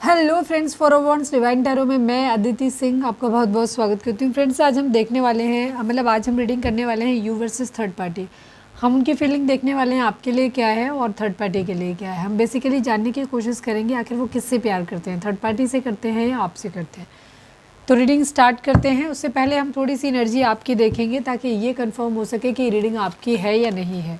Hello friends, forwards divine tarot में मैं अदिति सिंह आपका बहुत बहुत स्वागत करती हूँ। फ्रेंड्स, आज हम देखने वाले हैं आज हम रीडिंग करने वाले हैं यू वर्सेस थर्ड पार्टी। हम उनकी फीलिंग देखने वाले हैं, आपके लिए क्या है और थर्ड पार्टी के लिए क्या है। हम बेसिकली जानने की कोशिश करेंगे आखिर वो किससे प्यार करते हैं, थर्ड पार्टी से करते हैं या आपसे करते हैं। तो रीडिंग स्टार्ट करते हैं। उससे पहले हम थोड़ी सी एनर्जी आपकी देखेंगे ताकि ये कन्फर्म हो सके कि रीडिंग आपकी है या नहीं है।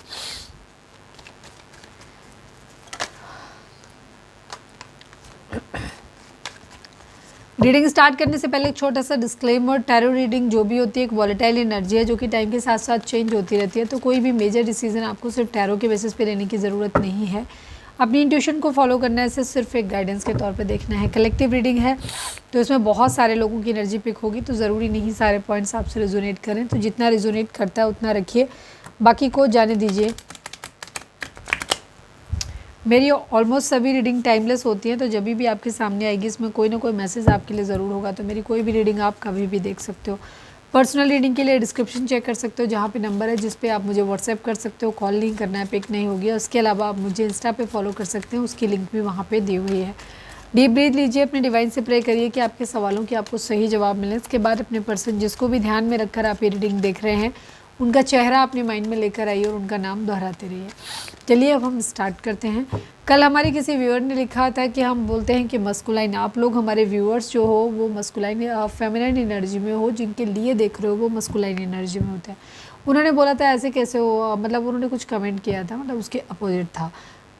रीडिंग स्टार्ट करने से पहले एक छोटा सा डिस्क्लेमर, टैरो रीडिंग जो भी होती है एक वॉलेटाइल एनर्जी है जो कि टाइम के साथ साथ चेंज होती रहती है। तो कोई भी मेजर डिसीजन आपको सिर्फ टैरो के बेसिस पे लेने की ज़रूरत नहीं है। अपनी इंट्यूशन को फॉलो करना है, इसे सिर्फ एक गाइडेंस के तौर पे देखना है। कलेक्टिव रीडिंग है तो इसमें बहुत सारे लोगों की एनर्जी पिक होगी, तो ज़रूरी नहीं सारे पॉइंट्स आपसे रिजोनेट करें। तो जितना रिजोनेट करता है उतना रखिए, बाकी को जाने दीजिए। मेरी ऑलमोस्ट सभी रीडिंग टाइमलेस होती हैं, तो जब भी आपके सामने आएगी इसमें कोई ना कोई मैसेज आपके लिए ज़रूर होगा। तो मेरी कोई भी रीडिंग आप कभी भी देख सकते हो। पर्सनल रीडिंग के लिए डिस्क्रिप्शन चेक कर सकते हो, जहाँ पे नंबर है जिस पे आप मुझे व्हाट्सएप कर सकते हो। कॉल नहीं करना है, पिक नहीं होगी। उसके अलावा आप मुझे इंस्टा पे फॉलो कर सकते हैं, उसकी लिंक भी वहाँ पर दी हुई है। डीप ब्रीथ लीजिए, अपने डिवाइन से प्रे करिए कि आपके सवालों के आपको सही जवाब मिले। इसके बाद अपने पर्सन जिसको भी ध्यान में रखकर आप ये रीडिंग देख रहे हैं उनका चेहरा अपने माइंड में लेकर आइए और उनका नाम दोहराते रहिए। चलिए अब हम स्टार्ट करते हैं। कल हमारे किसी व्यूअर ने लिखा था कि हम बोलते हैं कि मस्कुलाइन, आप लोग हमारे व्यूअर्स जो हो वो मस्कुलाइन फेमिनाइन एनर्जी में हो, जिनके लिए देख रहे हो वो मस्कुलाइन एनर्जी में होता है। उन्होंने बोला था ऐसे कैसे हो, मतलब उन्होंने कुछ कमेंट किया था, मतलब उसके अपोजिट था।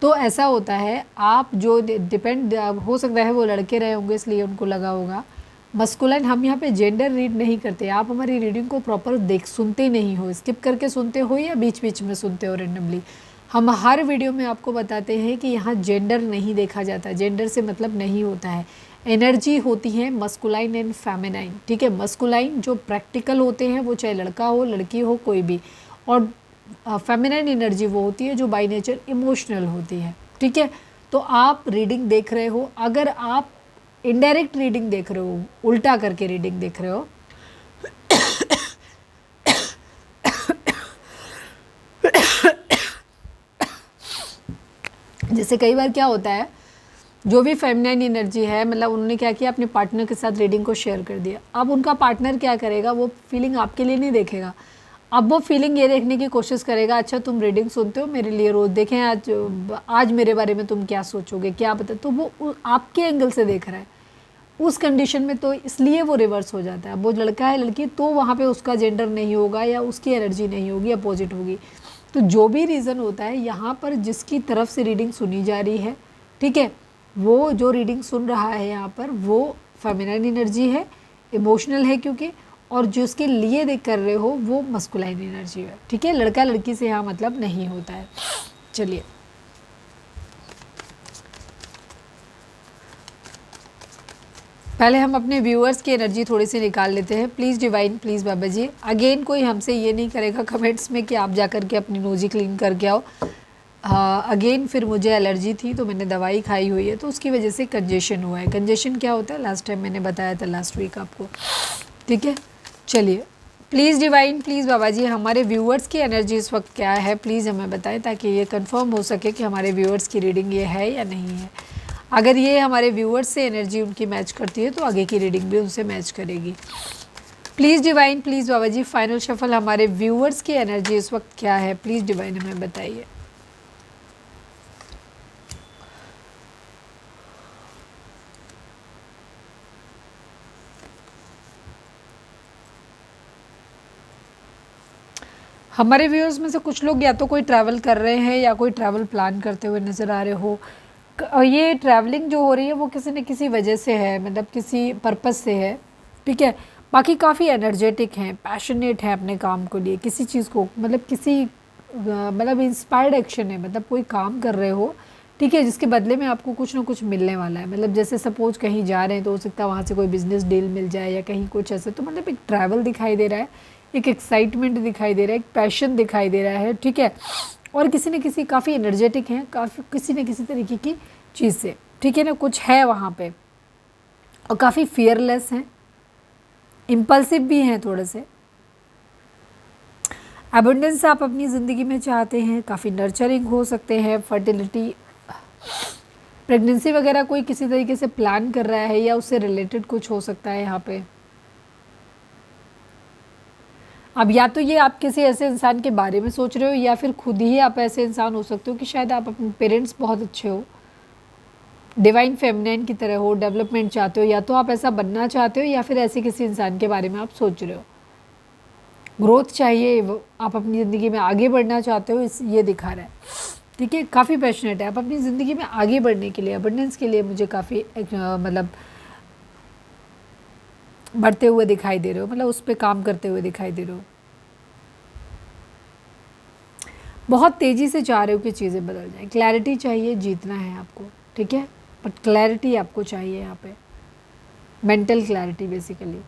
तो ऐसा होता है, आप जो डिपेंड हो सकता है वो लड़के रहे होंगे इसलिए उनको लगा होगा। मस्कुलाइन, हम यहाँ पे जेंडर रीड नहीं करते। आप हमारी रीडिंग को प्रॉपर सुनते नहीं हो, स्किप करके सुनते हो या बीच बीच में सुनते हो रेंडमली। हम हर वीडियो में आपको बताते हैं कि यहाँ जेंडर नहीं देखा जाता। जेंडर से मतलब नहीं होता है, एनर्जी होती है मस्कुलाइन एंड फेमिनाइन। ठीक है, मस्कुलाइन जो प्रैक्टिकल होते हैं वो चाहे लड़का हो लड़की हो कोई भी, और फेमिनाइन एनर्जी वो होती है जो बाय नेचर इमोशनल होती है। ठीक है, तो आप रीडिंग देख रहे हो, अगर आप इनडायरेक्ट रीडिंग देख रहे हो, उल्टा करके रीडिंग देख रहे हो, जैसे कई बार क्या होता है, जो भी फेमिनाइन एनर्जी है, मतलब उन्होंने क्या किया, अपने पार्टनर के साथ रीडिंग को शेयर कर दिया। अब उनका पार्टनर क्या करेगा, वो फीलिंग आपके लिए नहीं देखेगा। अब वो फीलिंग ये देखने की कोशिश करेगा, अच्छा तुम रीडिंग सुनते हो मेरे लिए रोज़, देखें आज मेरे बारे में तुम क्या सोचोगे, क्या पता। तो वो आपके एंगल से देख रहा है उस कंडीशन में, तो इसलिए वो रिवर्स हो जाता है। वो लड़का है लड़की, तो वहाँ पे उसका जेंडर नहीं होगा या उसकी एनर्जी नहीं होगी, अपोजिट होगी। तो जो भी रीज़न होता है, यहाँ पर जिसकी तरफ से रीडिंग सुनी जा रही है, ठीक है, वो जो रीडिंग सुन रहा है यहाँ पर वो फेमिनाइन एनर्जी है, इमोशनल है क्योंकि, और जो उसके लिए देख कर रहे हो वो मस्कुलाइन एनर्जी है। ठीक है, लड़का लड़की से यहाँ मतलब नहीं होता है। चलिए पहले हम अपने व्यूअर्स की एनर्जी थोड़ी सी निकाल लेते हैं। Please divine, please Baba ji, again कोई हमसे ये नहीं करेगा कमेंट्स में कि आप जा कर के अपनी नोजी क्लीन करके आओ। अगेन फिर मुझे एलर्जी थी तो मैंने दवाई खाई हुई है, तो उसकी वजह से कंजेशन हुआ है। कंजेशन क्या होता है, लास्ट टाइम मैंने बताया था, लास्ट वीक आपको। ठीक है, चलिए please divine, please Baba ji, हमारे व्यूअर्स की एनर्जी इस वक्त क्या है प्लीज़ हमें बताएं, ताकि ये कंफर्म हो सके कि हमारे व्यूअर्स की रीडिंग ये है या नहीं है। अगर ये हमारे व्यूअर्स से एनर्जी उनकी मैच करती है तो आगे की रीडिंग भी उनसे मैच करेगी। Please divine, please Baba ji, final shuffle, हमारे व्यूअर्स की एनर्जी इस वक्त क्या है प्लीज़ डिवाइन हमें बताइए। हमारे व्यूअर्स में से कुछ लोग या तो कोई ट्रैवल कर रहे हैं या कोई ट्रैवल प्लान करते हुए नज़र आ रहे हो। ये ट्रैवलिंग जो हो रही है वो किसी न किसी वजह से है, मतलब किसी पर्पस से है। ठीक है, बाकी काफ़ी एनर्जेटिक हैं, पैशनेट हैं अपने काम को लिए, किसी चीज़ को मतलब मतलब इंस्पायर्ड एक्शन है, मतलब कोई काम कर रहे हो, ठीक है, जिसके बदले में आपको कुछ ना कुछ मिलने वाला है। मतलब जैसे सपोज कहीं जा रहे हैं तो हो सकता है वहाँ से कोई बिजनेस डील मिल जाए या कहीं कुछ ऐसे। तो मतलब एक ट्रैवल दिखाई दे रहा है, एक एक्साइटमेंट दिखाई दे रहा है, एक पैशन दिखाई दे रहा है। ठीक है, और किसी न किसी काफ़ी एनर्जेटिक हैं, काफ़ी किसी न किसी तरीके की चीज़ से। ठीक है ना, कुछ है वहाँ पे, और काफ़ी फियरलेस हैं, इम्पल्सिव भी हैं थोड़े से। एबंडेंस आप अपनी ज़िंदगी में चाहते हैं, काफ़ी नर्चरिंग हो सकते हैं, फर्टिलिटी प्रेगनेंसी वगैरह कोई किसी तरीके से प्लान कर रहा है या उससे रिलेटेड कुछ हो सकता है यहाँ पे। अब या तो ये आप किसी ऐसे इंसान के बारे में सोच रहे हो या फिर खुद ही आप ऐसे इंसान हो सकते हो कि शायद आप अपने पेरेंट्स बहुत अच्छे हो, डिवाइन फेमिनाइन की तरह हो, डेवलपमेंट चाहते हो, या तो आप ऐसा बनना चाहते हो या फिर ऐसे किसी इंसान के बारे में आप सोच रहे हो। ग्रोथ चाहिए, आप अपनी ज़िंदगी में आगे बढ़ना चाहते हो, इस ये दिखा रहा है। ठीक है, काफ़ी पैशनेट है आप अपनी ज़िंदगी में आगे बढ़ने के लिए, अबंडेंस के लिए मुझे काफ़ी मतलब बढ़ते हुए दिखाई दे रहे हो, मतलब उस पर काम करते हुए दिखाई दे रहे हो। बहुत तेज़ी से चाह रहे हो कि चीज़ें बदल जाएं। क्लैरिटी चाहिए, जीतना है आपको, ठीक है, बट क्लैरिटी आपको चाहिए यहाँ पे, मेंटल क्लैरिटी बेसिकली।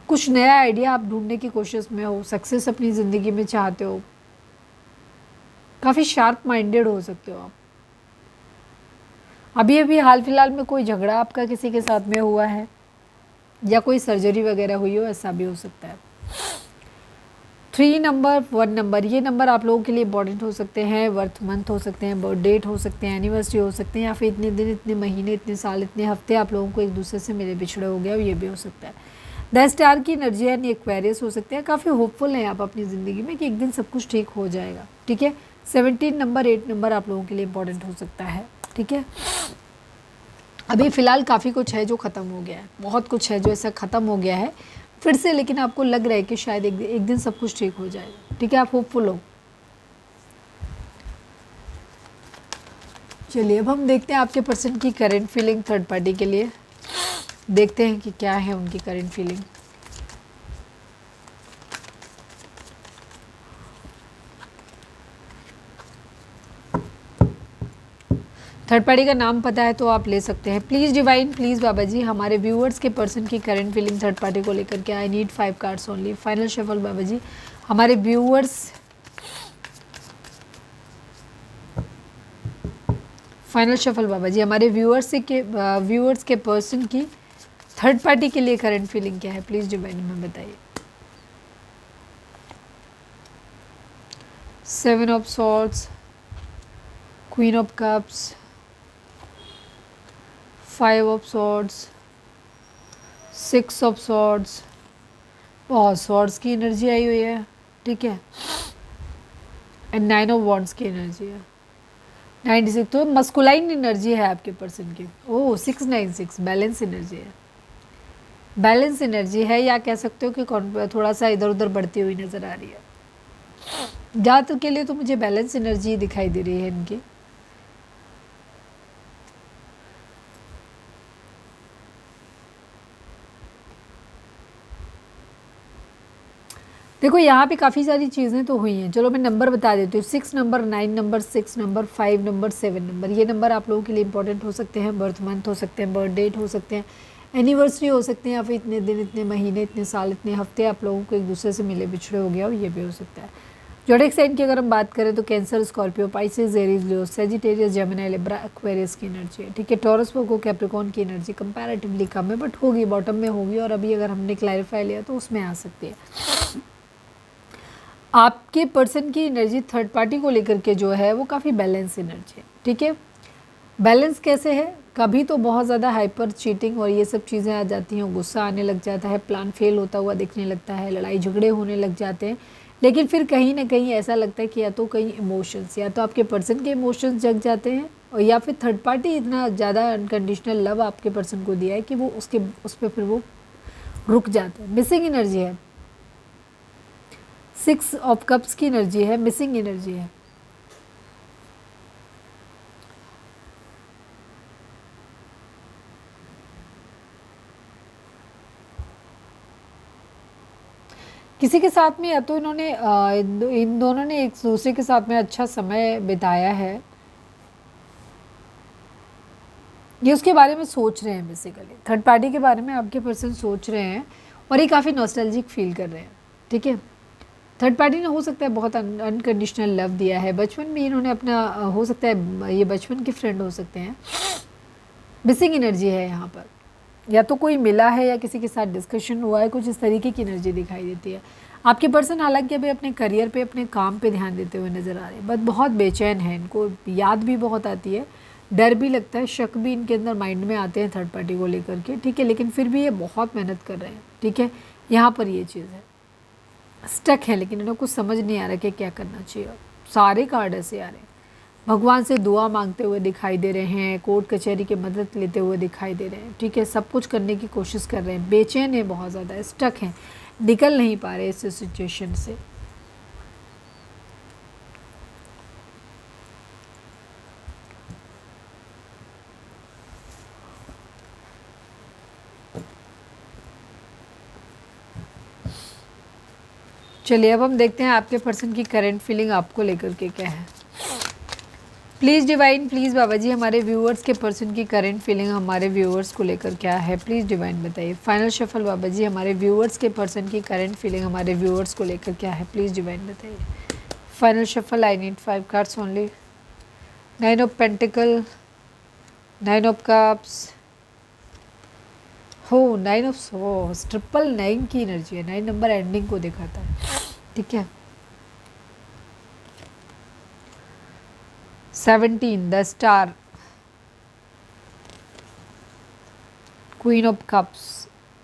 कुछ नया आइडिया आप ढूंढने की कोशिश में हो, सक्सेस अपनी ज़िंदगी में चाहते हो, काफ़ी शार्प माइंडेड हो सकते हो आप। अभी अभी हाल फिलहाल में कोई झगड़ा आपका किसी के साथ में हुआ है या कोई सर्जरी वगैरह हुई हो, ऐसा भी हो सकता है। 3 नंबर, 1 नंबर, ये नंबर आप लोगों के लिए इंपॉर्टेंट हो सकते हैं। वर्थ मंथ हो सकते हैं, बर्थ डेट हो सकते हैं, एनिवर्सरी हो सकते हैं, या फिर इतने दिन, इतने महीने, इतने साल, इतने हफ्ते आप लोगों को एक दूसरे से मिले बिछड़े हो गया, ये भी हो सकता है। 10 स्टार की एनर्जी यानी एक्वेरियस हो सकते हैं। काफ़ी होपफुल हैं आप अपनी ज़िंदगी में कि एक दिन सब कुछ ठीक हो जाएगा, ठीक है। 17 नंबर, 8 नंबर आप लोगों के लिए इंपॉर्टेंट हो सकता है, ठीक है। अभी फ़िलहाल काफ़ी कुछ है जो ख़त्म हो गया है, बहुत कुछ है जो ऐसा ख़त्म हो गया है फिर से, लेकिन आपको लग रहा है कि शायद एक दिन सब कुछ ठीक हो जाएगा, ठीक है, आप होपफुल हो। चलिए अब हम देखते हैं आपके पर्सन की करंट फीलिंग थर्ड पार्टी के लिए, देखते हैं कि क्या है उनकी करंट फीलिंग। थर्ड पार्टी का नाम पता है तो आप ले सकते हैं। Please divine, please Baba ji, हमारे व्यूअर्स के पर्सन की करंट फीलिंग थर्ड पार्टी को लेकर के। I need 5 cards only. Final shuffle Baba ji, हमारे viewers, final shuffle Baba ji, हमारे व्यूअर्स के पर्सन की थर्ड पार्टी के लिए करंट फीलिंग क्या है, प्लीज़ डिवाइन हमें बताइए। 7 of swords, queen of cups, 5 of swords, 6 of swords, बहुत सॉर्ड्स की एनर्जी आई हुई है, ठीक है, एंड 9 ऑफ वॉन्ड्स की एनर्जी है। 96 तो मस्कुलाइन एनर्जी है आपके पर्सन की। ओह 696 बैलेंस एनर्जी है, बैलेंस एनर्जी है, या कह सकते हो कि थोड़ा सा इधर उधर बढ़ती हुई नज़र आ रही है। ज़्यादातर के लिए तो मुझे बैलेंस एनर्जी दिखाई दे रही है इनकी। देखो यहाँ पे काफ़ी सारी चीज़ें तो हुई हैं, चलो मैं नंबर बता देती हूँ। 6 number, 9 number, 6 number, 5 number, 7 number, ये नंबर आप लोगों के लिए इंपॉर्टेंट हो सकते हैं। बर्थ मंथ हो सकते हैं, बर्थ डेट हो सकते हैं, एनिवर्सरी हो सकते हैं, या फिर इतने दिन, इतने महीने, इतने साल, इतने हफ्ते आप लोगों को एक दूसरे से मिले बिछड़े हो गया हो, ये भी हो सकता है। ज़ोडिएक साइन की अगर हम बात करें तो कैंसर, स्कॉर्पियो, पाइसेस, एरीज, लियो, सेजिटेरियस, जेमिनी, लिब्रा, एक्वेरियस की एनर्जी है, ठीक है। टॉरस, वर्गो, कैप्रिकॉर्न की एनर्जी कंपैरेटिवली कम है, बट होगी, बॉटम में होगी, और अभी अगर हमने क्लैरिफाई लिया तो उसमें आ सकती है। आपके पर्सन की एनर्जी थर्ड पार्टी को लेकर के जो है वो काफ़ी बैलेंस एनर्जी है, ठीक है। बैलेंस कैसे है, कभी तो बहुत ज़्यादा हाइपर चीटिंग और ये सब चीज़ें आ जाती हैं, गुस्सा आने लग जाता है, प्लान फेल होता हुआ दिखने लगता है, लड़ाई झगड़े होने लग जाते हैं, लेकिन फिर कहीं ना कहीं ऐसा लगता है कि या तो कहीं इमोशंस, या तो आपके पर्सन के इमोशंस जग जाते हैं, और या फिर थर्ड पार्टी इतना ज़्यादा अनकंडीशनल लव आपके पर्सन को दिया है कि वो उस पर फिर वो रुक जाते हैं। मिसिंग एनर्जी है, 6 ऑफ कप्स की एनर्जी है, मिसिंग एनर्जी है। किसी के साथ में या तो इन्होंने इन दोनों ने एक दूसरे के साथ में अच्छा समय बिताया है, ये उसके बारे में सोच रहे हैं, बेसिकली थर्ड पार्टी के बारे में आपके पर्सन सोच रहे हैं, और ये काफ़ी नॉस्टैल्जिक फील कर रहे हैं, ठीक है। थर्ड पार्टी ने हो सकता है बहुत अनकंडीशनल लव दिया है, बचपन में इन्होंने अपना हो सकता है ये बचपन के फ्रेंड हो सकते हैं। मिसिंग एनर्जी है यहाँ पर, या तो कोई मिला है या किसी के साथ डिस्कशन हुआ है, कुछ इस तरीके की एनर्जी दिखाई देती है। आपके पर्सन हालांकि अभी अपने करियर पे, अपने काम पे ध्यान देते हुए नज़र आ रहे हैं, बट बहुत बेचैन है, इनको याद भी बहुत आती है, डर भी लगता है, शक भी इनके अंदर माइंड में आते हैं थर्ड पार्टी को लेकर के, ठीक है, लेकिन फिर भी ये बहुत मेहनत कर रहे हैं, ठीक है, यहाँ पर ये चीज़ है, स्टक है, लेकिन इन्हें कुछ समझ नहीं आ रहा कि क्या करना चाहिए। सारे कार्ड ऐसे आ रहे हैं, भगवान से दुआ मांगते हुए दिखाई दे रहे हैं, कोर्ट कचहरी की मदद लेते हुए दिखाई दे रहे हैं, ठीक है, सब कुछ करने की कोशिश कर रहे हैं, बेचैन है, बहुत ज़्यादा स्टक हैं, निकल नहीं पा रहे इस सिचुएशन से। चलिए अब हम देखते हैं आपके पर्सन की करंट फीलिंग आपको लेकर के क्या है। Please divine, please Baba ji, हमारे व्यूअर्स के पर्सन की करंट फीलिंग हमारे व्यूअर्स को लेकर क्या है, प्लीज़ डिवाइन बताइए। फाइनल शफल बाबा जी, हमारे व्यूअर्स के पर्सन की करंट फीलिंग हमारे व्यूअर्स को लेकर क्या है, प्लीज़ डिवाइन बताइए। Final shuffle, I need 5 cards only. 9 of pentacle, 9 of cups, हो 9 ऑफ सोर्स, 999 की एनर्जी है, 9 नंबर एंडिंग को दिखाता है, ठीक है। 17 the star, queen of cups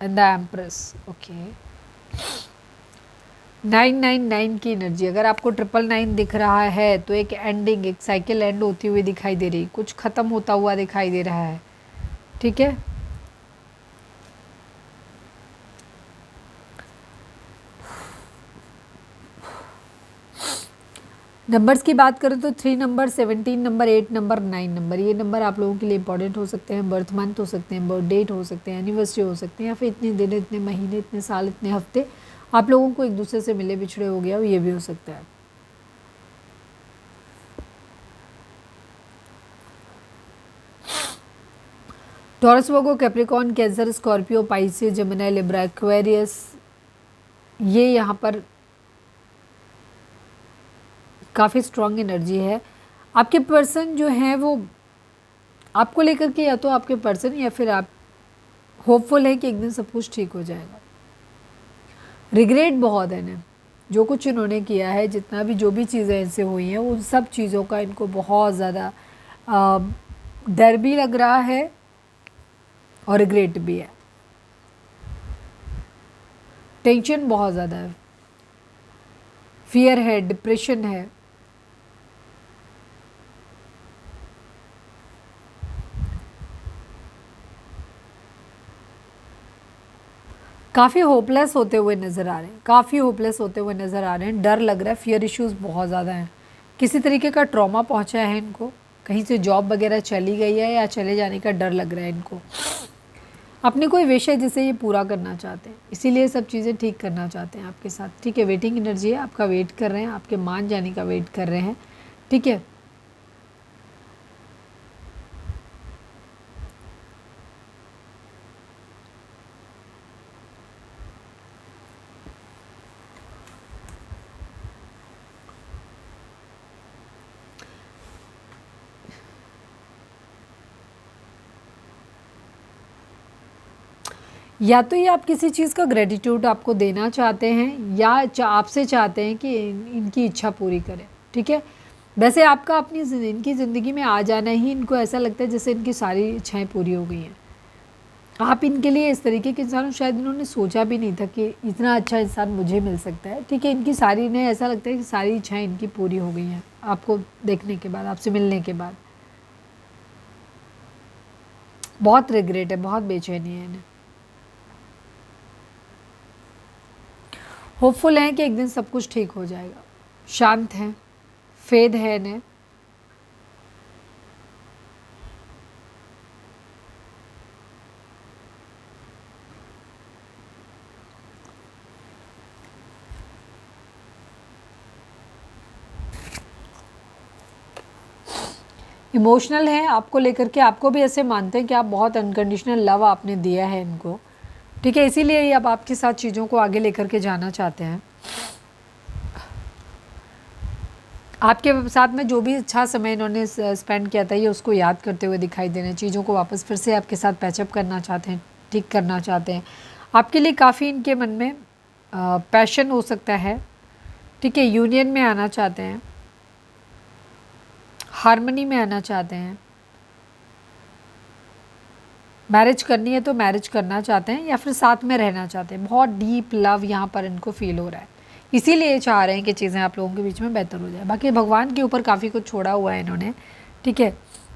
and the empress, okay. 999 की एनर्जी, अगर आपको 999 दिख रहा है तो एक एंडिंग, एक साइकिल एंड होती हुई दिखाई दे रही, कुछ ख़त्म होता हुआ दिखाई दे रहा है, ठीक है। नंबर्स की बात करें तो 3 नंबर, 17 नंबर, 8 नंबर, 9 नंबर, ये नंबर आप लोगों के लिए इंपॉर्टेंट हो सकते हैं, बर्थ मंथ हो सकते हैं, बर्थ डेट हो सकते हैं, एनिवर्सरी हो सकते हैं, या फिर इतने दिन, इतने महीने, इतने साल, इतने हफ्ते आप लोगों को एक दूसरे से मिले बिछड़े हो गया हो, ये भी हो सकता है। Taurus, Virgo, Capricorn, cancer, Scorpio, Pisces, Gemini, Libra, Aquarius, ये यहाँ पर काफ़ी स्ट्रॉन्ग एनर्जी है। आपके पर्सन जो हैं वो आपको लेकर के, या तो आपके पर्सन या फिर आप होपफुल है कि एक दिन सब कुछ ठीक हो जाएगा। रिग्रेट बहुत है ना, जो कुछ इन्होंने किया है, जितना भी जो भी चीज़ें इनसे हुई हैं, उन सब चीज़ों का इनको बहुत ज़्यादा डर भी लग रहा है और रिग्रेट भी है, टेंशन बहुत ज़्यादा है, फियर है, डिप्रेशन है, काफ़ी होपलेस होते हुए नज़र आ रहे हैं, काफ़ी होपलेस होते हुए नज़र आ रहे हैं, डर लग रहा है, फियर इश्यूज बहुत ज़्यादा हैं, किसी तरीके का ट्रॉमा पहुंचा है इनको, कहीं से जॉब वगैरह चली गई है या चले जाने का डर लग रहा है इनको, अपने कोई विषय जिसे ये पूरा करना चाहते हैं, इसीलिए सब चीज़ें ठीक करना चाहते हैं आपके साथ, ठीक है। वेटिंग एनर्जी है, आपका वेट कर रहे हैं, आपके मान जाने का वेट कर रहे हैं, ठीक है। या तो ये आप किसी चीज़ का ग्रेटिट्यूड आपको देना चाहते हैं, या आपसे चाहते हैं कि इनकी इच्छा पूरी करें, ठीक है। वैसे आपका अपनी इनकी ज़िंदगी में आ जाना ही इनको ऐसा लगता है जैसे इनकी सारी इच्छाएं पूरी हो गई हैं। आप इनके लिए इस तरीके के इंसान, शायद इन्होंने सोचा भी नहीं था कि इतना अच्छा इंसान मुझे मिल सकता है, ठीक है। इनकी सारी, इन्हें ऐसा लगता है कि सारी इच्छाएँ इनकी पूरी हो गई हैं आपको देखने के बाद, आपसे मिलने के बाद। बहुत रिग्रेट है, बहुत बेचैनी है इन्हें, होपफुल हैं कि एक दिन सब कुछ ठीक हो जाएगा, शांत हैं, फेद है इन्हें, इमोशनल हैं आपको लेकर के, आपको भी ऐसे मानते हैं कि आप बहुत अनकंडीशनल लव आपने दिया है इनको, ठीक है, इसीलिए ये अब आपके साथ चीज़ों को आगे लेकर के जाना चाहते हैं। आपके साथ में जो भी अच्छा समय इन्होंने स्पेंड किया था, ये उसको याद करते हुए दिखाई दे रहे हैं, चीज़ों को वापस फिर से आपके साथ पैचअप करना चाहते हैं, ठीक करना चाहते हैं। आपके लिए काफ़ी इनके मन में पैशन हो सकता है, ठीक है, यूनियन में आना चाहते हैं, हार्मनी में आना चाहते हैं, मैरिज करनी है तो मैरिज करना चाहते हैं या फिर साथ में रहना चाहते हैं। बहुत डीप लव यहाँ पर इनको फील हो रहा है, इसीलिए चाह रहे हैं कि चीज़ें आप लोगों के बीच में बेहतर हो जाए। बाकी भगवान के ऊपर काफ़ी कुछ छोड़ा हुआ है इन्होंने, ठीक है,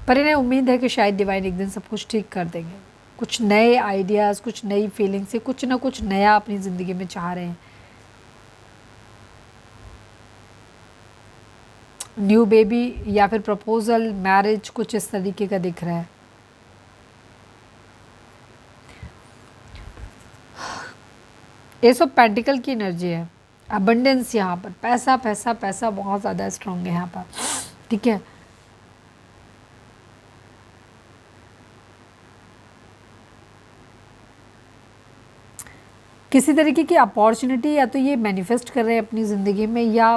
पर इन्हें उम्मीद है कि शायद डिवाइन एक दिन सब कुछ ठीक कर देंगे। कुछ नए आइडियाज़, कुछ नई फीलिंग से कुछ ना कुछ नया अपनी ज़िंदगी में चाह रहे हैं। न्यू बेबी या फिर प्रपोजल, मैरिज, कुछ इस तरीके का दिख रहा है। एस ऑफ पेंटिकल की एनर्जी है, अबंडेंस यहाँ पर, पैसा पैसा पैसा बहुत ज़्यादा स्ट्रॉन्ग है यहाँ पर, ठीक है। किसी तरीके की अपॉर्चुनिटी या तो ये मैनिफेस्ट कर रहे हैं अपनी ज़िंदगी में, या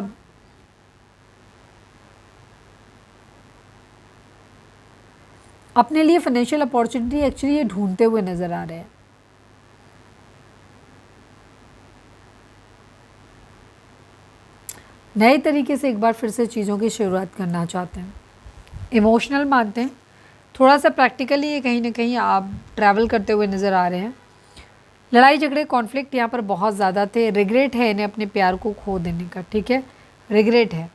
अपने लिए फाइनेंशियल अपॉर्चुनिटी एक्चुअली ये ढूंढते हुए नज़र आ रहे हैं। नए तरीके से एक बार फिर से चीज़ों की शुरुआत करना चाहते हैं, इमोशनल मानते हैं, थोड़ा सा प्रैक्टिकली ये कहीं ना कहीं आप ट्रैवल करते हुए नज़र आ रहे हैं। लड़ाई झगड़े कॉन्फ्लिक्ट यहाँ पर बहुत ज़्यादा थे, रिग्रेट है इन्हें अपने प्यार को खो देने का, ठीक है, रिग्रेट है।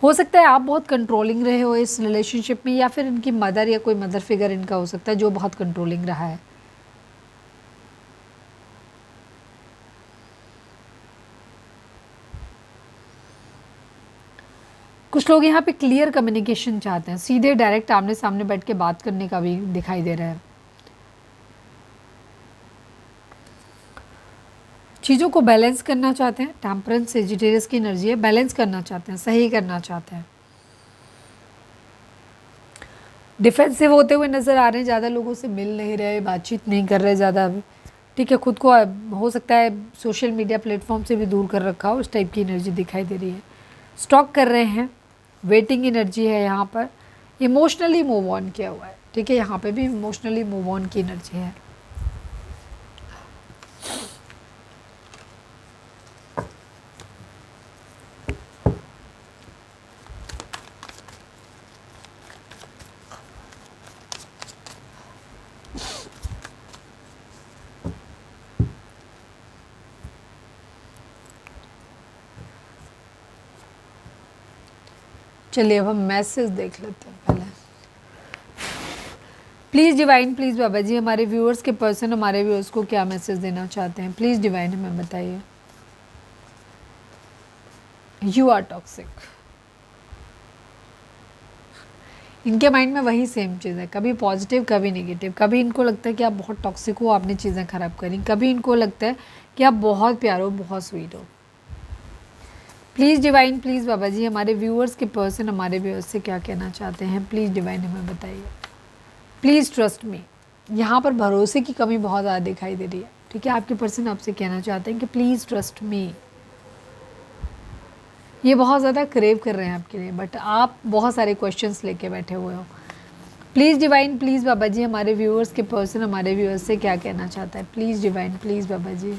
हो सकता है आप बहुत कंट्रोलिंग रहे हो इस रिलेशनशिप में, या फिर इनकी मदर या कोई मदर फिगर इनका हो सकता है जो बहुत कंट्रोलिंग रहा है। कुछ लोग यहाँ पे क्लियर कम्युनिकेशन चाहते हैं, सीधे डायरेक्ट आमने सामने बैठ के बात करने का भी दिखाई दे रहा है। चीज़ों को बैलेंस करना चाहते हैं, टेम्परेंस सेजिटेरियस की एनर्जी है, बैलेंस करना चाहते हैं, सही करना चाहते हैं। डिफेंसिव होते हुए नज़र आ रहे हैं, ज़्यादा लोगों से मिल नहीं रहे, बातचीत नहीं कर रहे ज़्यादा, ठीक है, खुद को हो सकता है सोशल मीडिया प्लेटफॉर्म से भी दूर कर रखा हो, उस टाइप की एनर्जी दिखाई दे रही है। स्टॉक कर रहे हैं, वेटिंग एनर्जी है यहाँ पर, इमोशनली मूव ऑन किया हुआ है, ठीक है, यहाँ पे भी इमोशनली मूव ऑन की एनर्जी है। चलिए अब हम मैसेज देख लेते हैं पहले। Please divine, please Baba ji, हमारे व्यूअर्स के पर्सन हमारे व्यूअर्स को क्या मैसेज देना चाहते हैं, प्लीज़ डिवाइन हमें बताइए। यू आर टॉक्सिक, इनके माइंड में वही सेम चीज़ है, कभी पॉजिटिव कभी नेगेटिव। कभी इनको लगता है कि आप बहुत टॉक्सिक हो, आपने चीज़ें ख़राब करी, कभी इनको लगता है कि आप बहुत प्यारे हो, बहुत स्वीट हो। Please divine, please Baba ji, हमारे व्यूअर्स के पर्सन हमारे व्यूअर्स से क्या कहना चाहते हैं, प्लीज़ डिवाइन हमें बताइए। प्लीज़ ट्रस्ट मी, यहाँ पर भरोसे की कमी बहुत ज़्यादा दिखाई दे रही है, ठीक है। आपके पर्सन आपसे कहना चाहते हैं कि प्लीज़ ट्रस्ट मी। ये बहुत ज़्यादा क्रेव कर रहे हैं आपके लिए, बट आप बहुत सारे क्वेश्चंस लेके बैठे हुए हो। Please divine, please Baba ji, हमारे व्यूअर्स के पर्सन हमारे व्यूअर्स से क्या कहना चाहता है, प्लीज़ डिवाइन, प्लीज़ बाबा जी।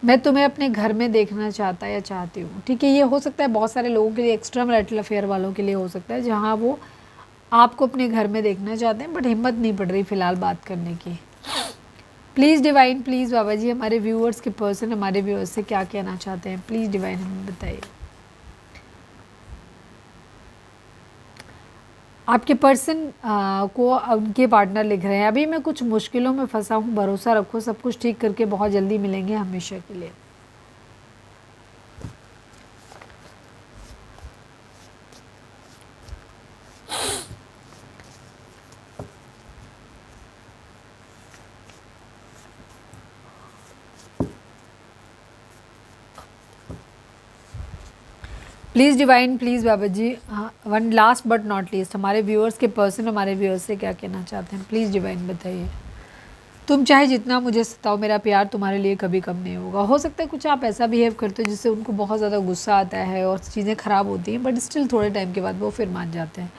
मैं तुम्हें अपने घर में देखना चाहता या चाहती हूँ, ठीक है। ये हो सकता है बहुत सारे लोगों के लिए, एक्स्ट्रा मैरिटल अफेयर वालों के लिए हो सकता है, जहाँ वो आपको अपने घर में देखना चाहते हैं, बट हिम्मत नहीं पड़ रही फ़िलहाल बात करने की। Please divine, please Baba ji, हमारे व्यूअर्स के पर्सन हमारे व्यूअर्स से क्या कहना चाहते हैं, प्लीज़ डिवाइन हमें बताइए। आपके पर्सन को उनके पार्टनर लिख रहे हैं, अभी मैं कुछ मुश्किलों में फंसा हूँ, भरोसा रखो, सब कुछ ठीक करके बहुत जल्दी मिलेंगे हमेशा के लिए। प्लीज़ डिवाइन, प्लीज़ बाबा जी, हाँ, one last but not least, हमारे व्यूअर्स के पर्सन हमारे व्यूअर्स से क्या कहना चाहते हैं, प्लीज़ डिवाइन बताइए। तुम चाहे जितना मुझे सताओ, मेरा प्यार तुम्हारे लिए कभी कम नहीं होगा। हो सकता है कुछ आप ऐसा बिहेव करते हो जिससे उनको बहुत ज़्यादा गुस्सा आता है और चीज़ें ख़राब होती हैं, बट स्टिल थोड़े टाइम के बाद वो फिर मान जाते हैं,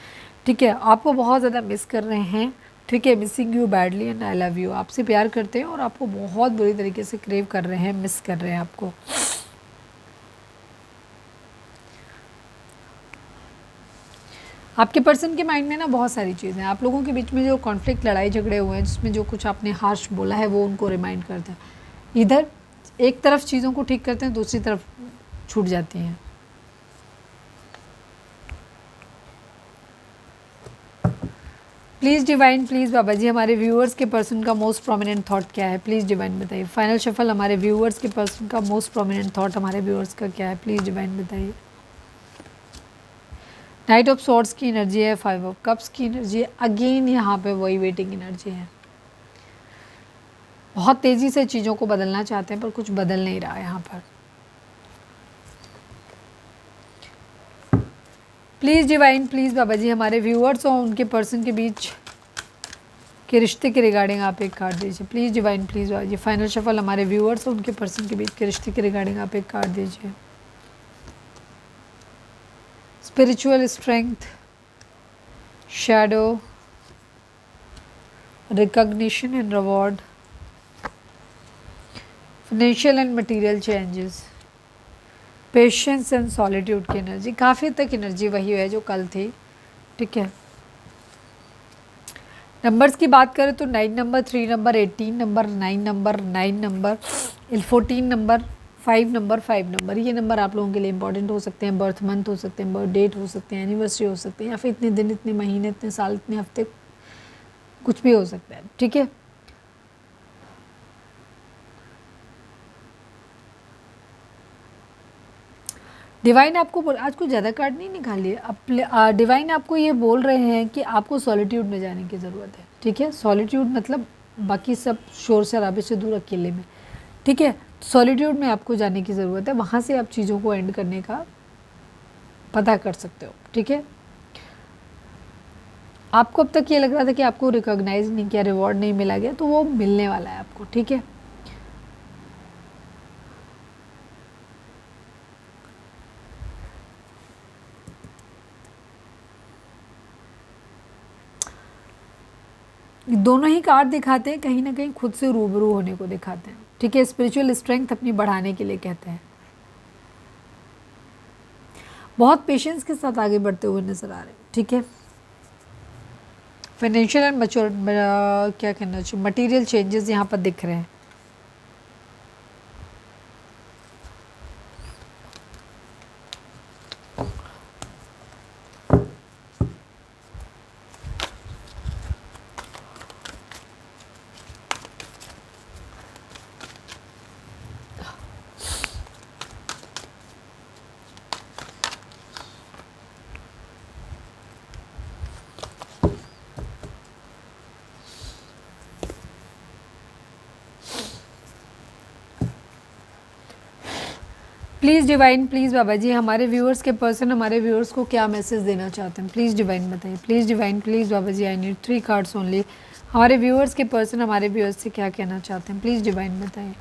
ठीक है। आपको बहुत ज़्यादा मिस कर रहे हैं, ठीक है, missing you badly and I love you, आपसे प्यार करते हैं और आपको बहुत बुरी तरीके से क्रेव कर रहे हैं, मिस कर रहे हैं आपको। आपके पर्सन के माइंड में ना बहुत सारी चीज़ें हैं, आप लोगों के बीच में जो कॉन्फ्लिक्ट, लड़ाई झगड़े हुए हैं, जिसमें जो कुछ आपने हार्श बोला है वो उनको रिमाइंड करता है। इधर एक तरफ चीज़ों को ठीक करते हैं, दूसरी तरफ छूट जाती हैं। Please divine, please Baba ji, हमारे व्यूअर्स के पर्सन का मोस्ट प्रोमिनेंट थॉट क्या है, प्लीज़ डिवाइन बताइए। फाइनल शफल, हमारे व्यूअर्स के पर्सन का मोस्ट प्रोमिनेंट थॉट हमारे व्यूअर्स का क्या है, प्लीज़ डिवाइन बताइए। नाइट ऑफ सॉर्ड्स की एनर्जी है, 5 ऑफ कप्स की एनर्जी है, अगेन यहाँ पे वही वेटिंग एनर्जी है। बहुत तेज़ी से चीज़ों को बदलना चाहते हैं पर कुछ बदल नहीं रहा है यहाँ पर। Please divine, please Baba ji, हमारे व्यूअर्स और उनके पर्सन के बीच के रिश्ते के रिगार्डिंग आप एक कार्ड दीजिए। Please divine, please Baba ji. Final shuffle, हमारे व्यूअर्स और उनके पर्सन के बीच के रिश्ते के रिगार्डिंग आप एक कार्ड दीजिए। Spiritual strength, shadow, recognition and reward, financial and material changes, patience and solitude की एनर्जी। काफ़ी तक एनर्जी वही है जो कल थी, ठीक है। नंबर्स की बात करें तो 9 number, 3 number, 18 number, 9 number, 9 number, 14 number, 5 number, 5 number, ये नंबर आप लोगों के लिए इंपॉर्टेंट हो सकते हैं। बर्थ मंथ हो सकते हैं, बर्थ डेट हो सकते हैं, एनिवर्सरी हो सकते हैं, या फिर इतने दिन, इतने महीने, इतने साल, इतने हफ्ते, कुछ भी हो सकता है, ठीक है। डिवाइन आपको आज कुछ ज़्यादा कार्ड नहीं निकालिए, डिवाइन आपको ये बोल रहे हैं कि आपको सॉलिट्यूड में जाने की ज़रूरत है, ठीक है। सॉलिट्यूड मतलब बाकी सब शोर शराबे से दूर, अकेले में, ठीक है। सॉलिट्यूड में आपको जाने की ज़रूरत है, वहाँ से आप चीज़ों को एंड करने का पता कर सकते हो, ठीक है। आपको अब तक ये लग रहा था कि आपको रिकॉग्नाइज नहीं किया, रिवॉर्ड नहीं मिला गया, तो वो मिलने वाला है आपको, ठीक है। दोनों ही कार्ड दिखाते हैं कहीं ना कहीं खुद से रूबरू होने को दिखाते हैं, ठीक है। स्पिरिचुअल स्ट्रेंथ अपनी बढ़ाने के लिए कहते हैं। बहुत पेशेंस के साथ आगे बढ़ते हुए नजर आ रहे हैं, ठीक है। फाइनेंशियल एंड क्या कहना चाहिए, मटेरियल चेंजेस यहाँ पर दिख रहे हैं। Please divine, please Baba ji, हमारे व्यूअर्स के पर्सन हमारे व्यूअर्स को क्या मैसेज देना चाहते हैं, प्लीज़ डिवाइन बताइए। Please divine, please Baba ji, I need 3 cards only. हमारे व्यूअर्स के पर्सन हमारे व्यूअर्स से क्या कहना चाहते हैं, प्लीज़ डिवाइन बताइए।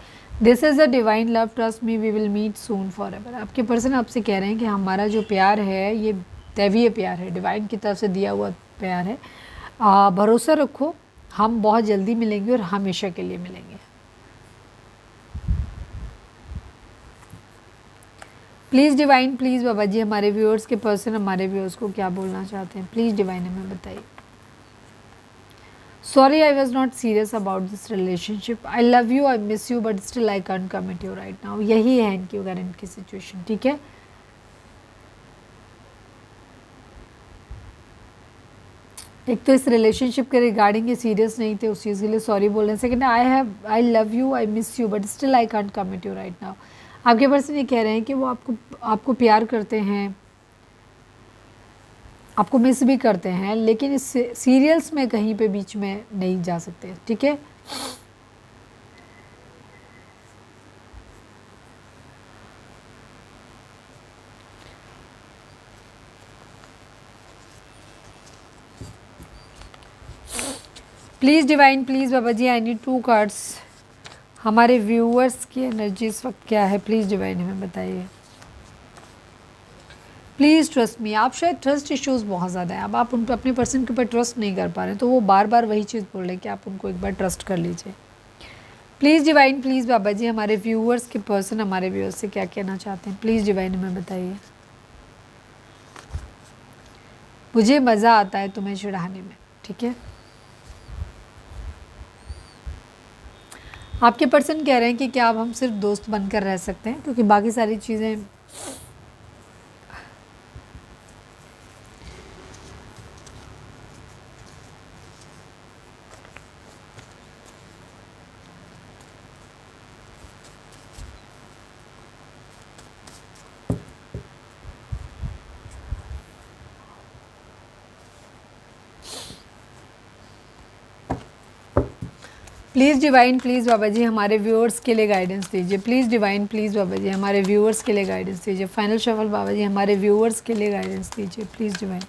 This is a divine love, trust me, we will meet soon forever. आपके पर्सन आपसे कह रहे हैं कि हमारा जो प्यार है ये दैवीय प्यार है, डिवाइन की तरफ से दिया हुआ प्यार है। भरोसा रखो, हम बहुत जल्दी मिलेंगे और हमेशा के लिए मिलेंगे। Please divine, please Baba ji, हमारे व्यूअर्स के पर्सन हमारे व्यूअर्स को क्या बोलना चाहते हैं, प्लीज़ डिवाइन हमें बताइए। Sorry I was not serious about this relationship, I love you, I miss you, but still I can't commit you right now. यही है इनकी करंट की सिचुएशन, ठीक है। एक तो इस रिलेशनशिप के रिगार्डिंग ये सीरियस नहीं थे, उस चीज़ के लिए सॉरी बोल रहे हैं। Second, I love you, I miss you, but still I can't commit you right now. आपके पर्सन ये कह रहे हैं कि वो आपको प्यार करते हैं, आपको मिस भी करते हैं, लेकिन इस सीरियल्स में कहीं पे बीच में नहीं जा सकते, ठीक है। Please divine, please Baba ji, I need 2 cards. हमारे व्यूअर्स की एनर्जी इस वक्त क्या है, प्लीज़ डिवाइन हमें बताइए। Please trust me. आप शायद ट्रस्ट इश्यूज़ बहुत ज़्यादा है, अब आप उन पर अपने पर्सन के ऊपर ट्रस्ट नहीं कर पा रहे हैं, तो वो बार बार वही चीज़ बोल रहे हैं कि आप उनको एक बार ट्रस्ट कर लीजिए। Please divine, please Baba ji, हमारे व्यूअर्स के पर्सन हमारे व्यूअर्स से क्या कहना चाहते हैं, प्लीज़ डिवाइन हमें बताइए। मुझे मज़ा आता है तुम्हें चिढ़ाने में, ठीक है। आपके पर्सन कह रहे हैं कि क्या अब हम सिर्फ दोस्त बनकर रह सकते हैं, क्योंकि बाकी सारी चीज़ें please divine, please Baba ji, हमारे व्यूअर्स के लिए गाइडेंस दीजिए। Please divine, please Baba ji, हमारे व्यूअर्स के लिए गाइडेंस दीजिए। फाइनल शफल बाबा जी, हमारे व्यूअर्स के लिए गाइडेंस दीजिए। Please divine.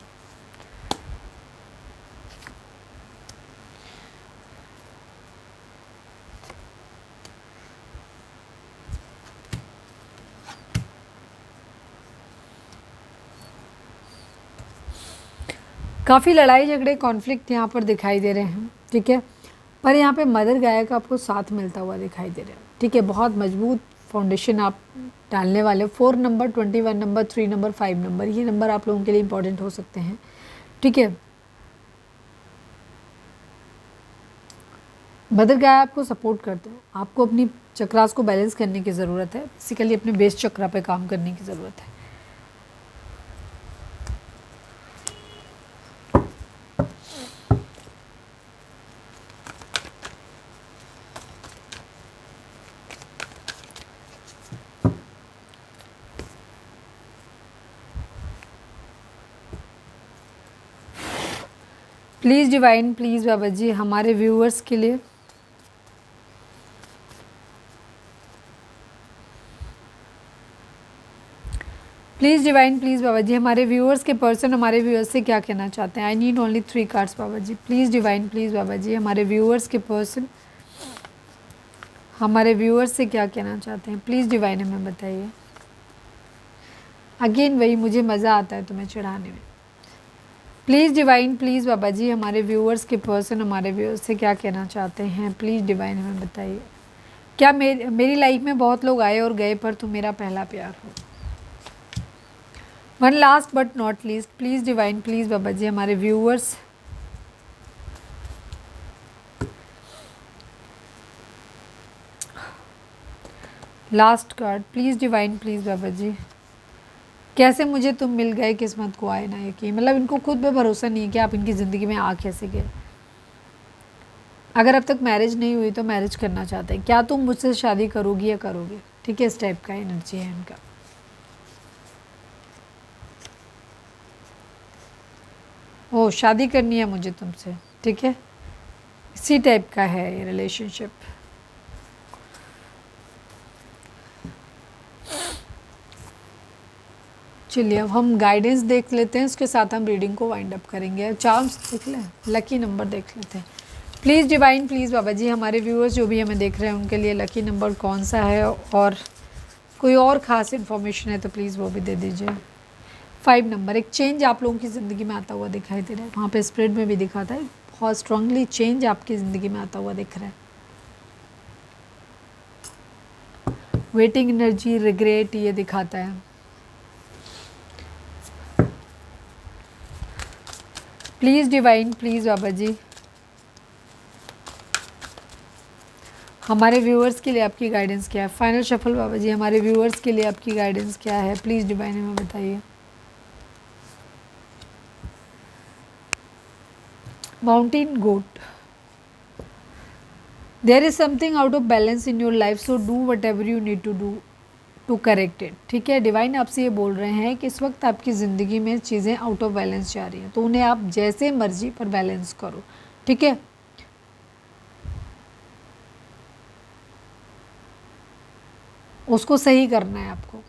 काफ़ी लड़ाई झगड़े कॉन्फ्लिक्ट यहाँ पर दिखाई दे रहे हैं, ठीक है। पर यहाँ पे मदर गाय का आपको साथ मिलता हुआ दिखाई दे रहा है, ठीक है। बहुत मजबूत फाउंडेशन आप डालने वाले। 4 नंबर, 21 नंबर, 3 नंबर, 5 नंबर, ये नंबर आप लोगों के लिए इंपॉर्टेंट हो सकते हैं, ठीक है। मदर गाय आपको सपोर्ट करते हो, आपको अपनी चक्रास को बैलेंस करने की ज़रूरत है, बेसिकली अपने बेस चक्रा पे काम करने की ज़रूरत है। Please divine, please Baba ji, हमारे व्यूअर्स के लिए please divine, please Baba ji, हमारे व्यूअर्स के पर्सन हमारे व्यूअर्स से क्या कहना चाहते हैं। I need only 3 cards Baba ji. Please divine, please Baba ji, हमारे व्यूअर्स के पर्सन हमारे व्यूअर्स से क्या कहना चाहते हैं। प्लीज़ डिवाइन हमें बताइए। अगेन वही, मुझे मज़ा आता है तुम्हें चिढ़ाने में। Please divine, please Baba ji, हमारे व्यूअर्स के पर्सन हमारे व्यूअर्स से क्या कहना चाहते हैं। प्लीज़ डिवाइन हमें बताइए। क्या मेरी लाइफ में बहुत लोग आए और गए, पर तुम मेरा पहला प्यार हो। One last but not least, please divine, please Baba ji, हमारे viewers last card, please divine, please Baba ji, कैसे मुझे तुम मिल गए, किस्मत को आए ना यकीन। मतलब इनको खुद पे भरोसा नहीं है कि आप इनकी ज़िंदगी में आ कैसे गए। अगर अब तक मैरिज नहीं हुई तो मैरिज करना चाहते हैं। क्या तुम मुझसे शादी करोगी या करोगे, ठीक है। इस टाइप का एनर्जी है इनका। ओ, शादी करनी है मुझे तुमसे, ठीक है। इसी टाइप का है ये रिलेशनशिप। चलिए अब हम गाइडेंस देख लेते हैं, उसके साथ हम रीडिंग को वाइंड अप करेंगे। चार्म्स देख लें, लकी नंबर देख लेते हैं। Please divine, please Baba ji, हमारे व्यूअर्स जो भी हमें देख रहे हैं उनके लिए लकी नंबर कौन सा है, और कोई और ख़ास इन्फॉर्मेशन है तो प्लीज़ वो भी दे दीजिए। 5 नंबर, एक चेंज आप लोगों की ज़िंदगी में आता हुआ दिखाई दे रहा है। वहाँ पे स्प्रेड में भी दिखाता है, बहुत स्ट्रांगली चेंज आपकी ज़िंदगी में आता हुआ दिख रहा है। वेटिंग एनर्जी, रिग्रेट, ये दिखाता है। Please divine, please Baba ji, हमारे व्यूअर्स के लिए आपकी गाइडेंस क्या है। फाइनल शफल बाबा जी, हमारे व्यूअर्स के लिए आपकी गाइडेंस क्या है। प्लीज़ डिवाइन हमें बताइए। Mountain goat, there is something out of balance in your life, so do whatever you need to do to correct it, ठीक है। डिवाइन आपसे ये बोल रहे हैं कि इस वक्त आपकी ज़िंदगी में चीज़ें आउट ऑफ बैलेंस जा रही हैं, तो उन्हें आप जैसे मर्जी पर बैलेंस करो, ठीक है। उसको सही करना है आपको,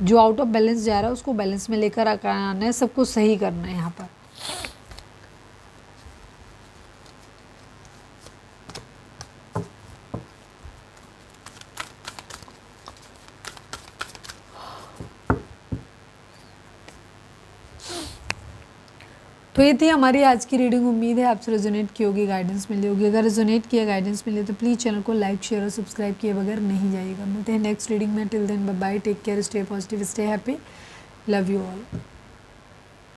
जो आउट ऑफ बैलेंस जा रहा है उसको बैलेंस में लेकर आना है, सब कुछ सही करना है यहाँ पर। तो ये थी हमारी आज की रीडिंग। उम्मीद है आपसे रेजोनेट की होगी, गाइडेंस मिली होगी। अगर रेजोनेट किया, गाइडेंस मिले तो प्लीज़ चैनल को लाइक शेयर और सब्सक्राइब किए बगैर नहीं जाइएगा। मिलते हैं नेक्स्ट रीडिंग में। Till then bye bye, take care, stay positive, stay happy, love you all.